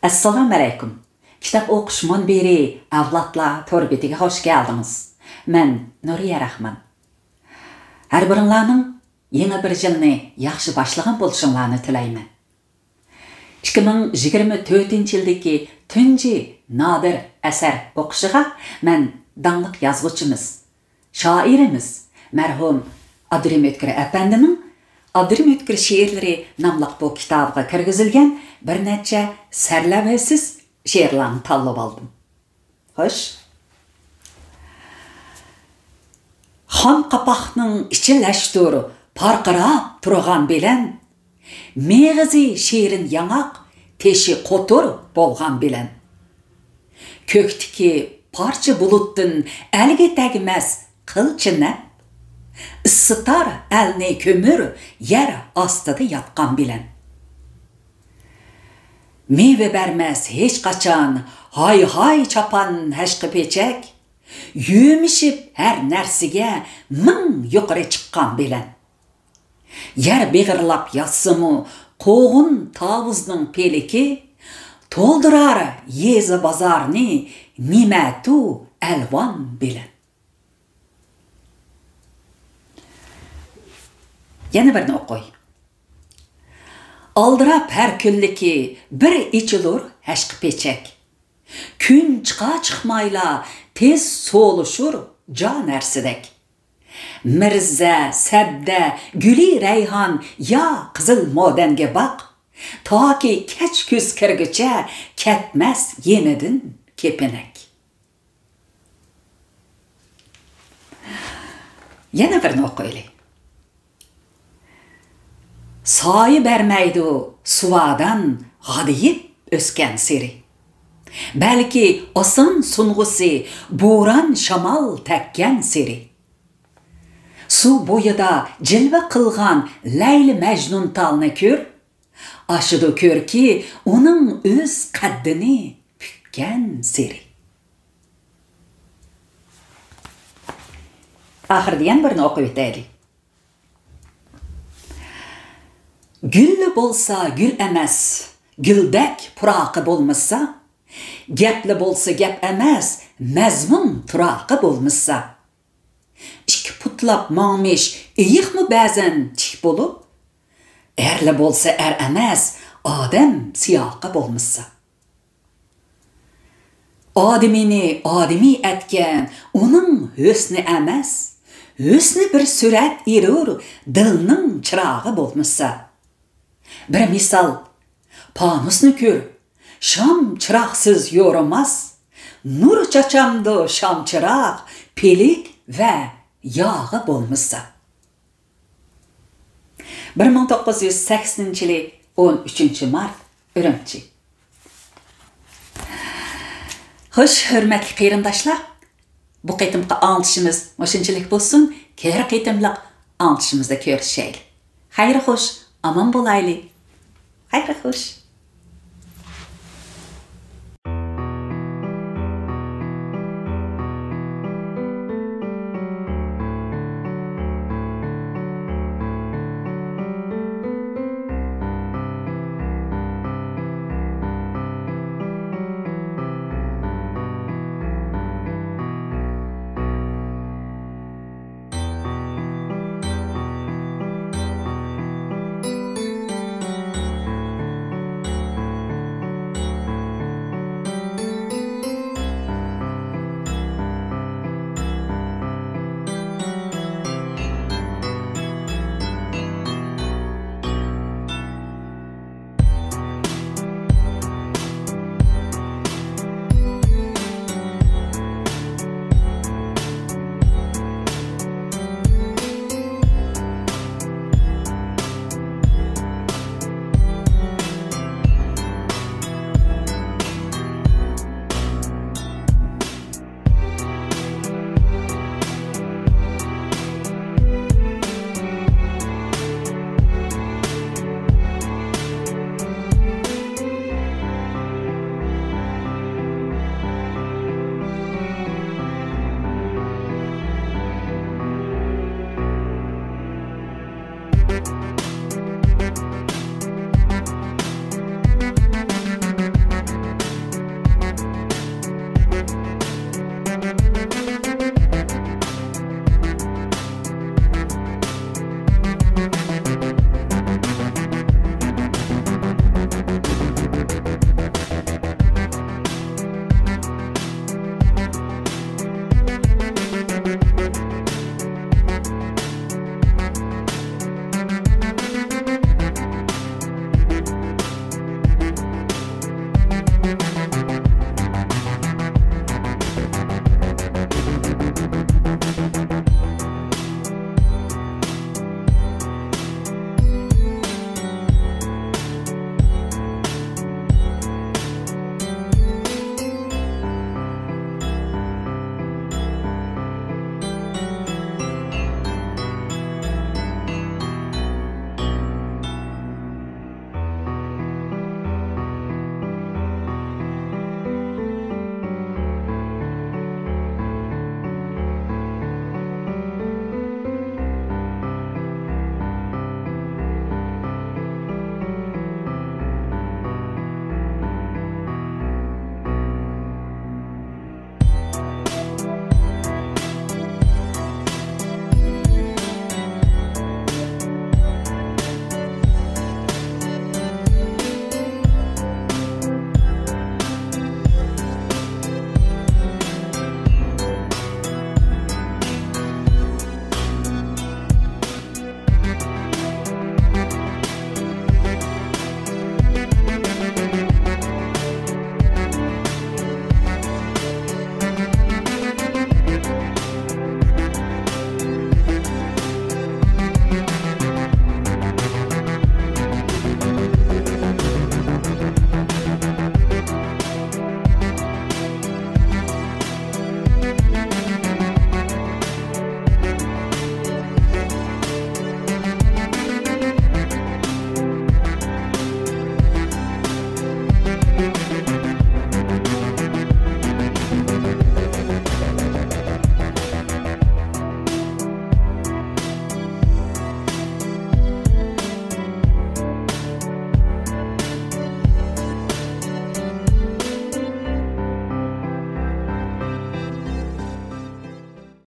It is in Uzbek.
Assalamu alaykum. Kitap o'qish munbiri avlodlar to'rbetiga xush keldingiz. Men Nuriya Rahman. Har biringlarning yangi bir yilni yaxshi boshlagan bo'lishinglarni tilayman. 2024-yildagi tunji nadir asar o'qishiga men dangliq yozuvchimiz, shoirimiz marhum Abdurim O'tkir apandining Abdurim O'tkir she'rlari nomli bu kitobga kirgizilgan bir necha sarlavhasiz she'rlarni tanlab oldim. Xo'sh. Xon qapoqning ichi lashtur parqirab turgan bilan meg'izi she'rin yangaq teshi qo'tur bo'lgan bilan ko'kdiki parcha bulutdan alga tagmas qilchini issitar alni ko'mir yer ostida yotgan bilan meva bermas hech qachon hay chapan hashqi pechak yumishib har narsiga ming yuqori chiqqan bilan yer beg'irlab yotsimu qo'g'un tavuzning peliki to'ldirar yezi bozorni nimatu alvon bilan. Yana birini o'qiy. Aldirab har kunliki bir ichilur hashqi pechak. Kun chiqmayla tez so'lishur jon narsidek. Mirza, sabda, guli rayhon ya qizil modanga baq. Toki kech kuz kirgicha ketmas yenidan kepinak. Yana birini o'qiylik. Soyi bermaydi suvadan g'adiyib o'sgan seri. Balki oson sung'usi bo'ron shamol takkan seri. Suv bo'yida jilva qilgan Layli Majnun talni ko'r, ashidu ko'rki uning o'z qaddini pukkan seri. Oxirdan birini o'qib o'taylik. Gülli bo'lsa gül emas, güldak puroqi bo'lmasa, gapli bo'lsa gap emas, mazmun turoqi bo'lmasa. Ikki putlab mamish, iyiqmi ba'zan tik bo'lib, erli bo'lsa er emas, odam siyoqi bo'lmasa. Odimini odimi etgan, uning husni emas, husni bir surat erur, dilning chirog'i bo'lmasa. Bir misal, panusni ko'r, sham chiroqsiz yo'rimas, nur chachamdi sham chiroq, pelik va yog'i bo'lmasa. 1980-yil 13-mart Urumchi. Xo'sh, hurmatli qarindoshlar, bu qitimqi anglishimiz o'shunchalik bo'lsin, keyingi qitimliq anglishimizda ko'rishaylik. Xayr xo'sh, aman bo'laylik. Xayr xo'sh.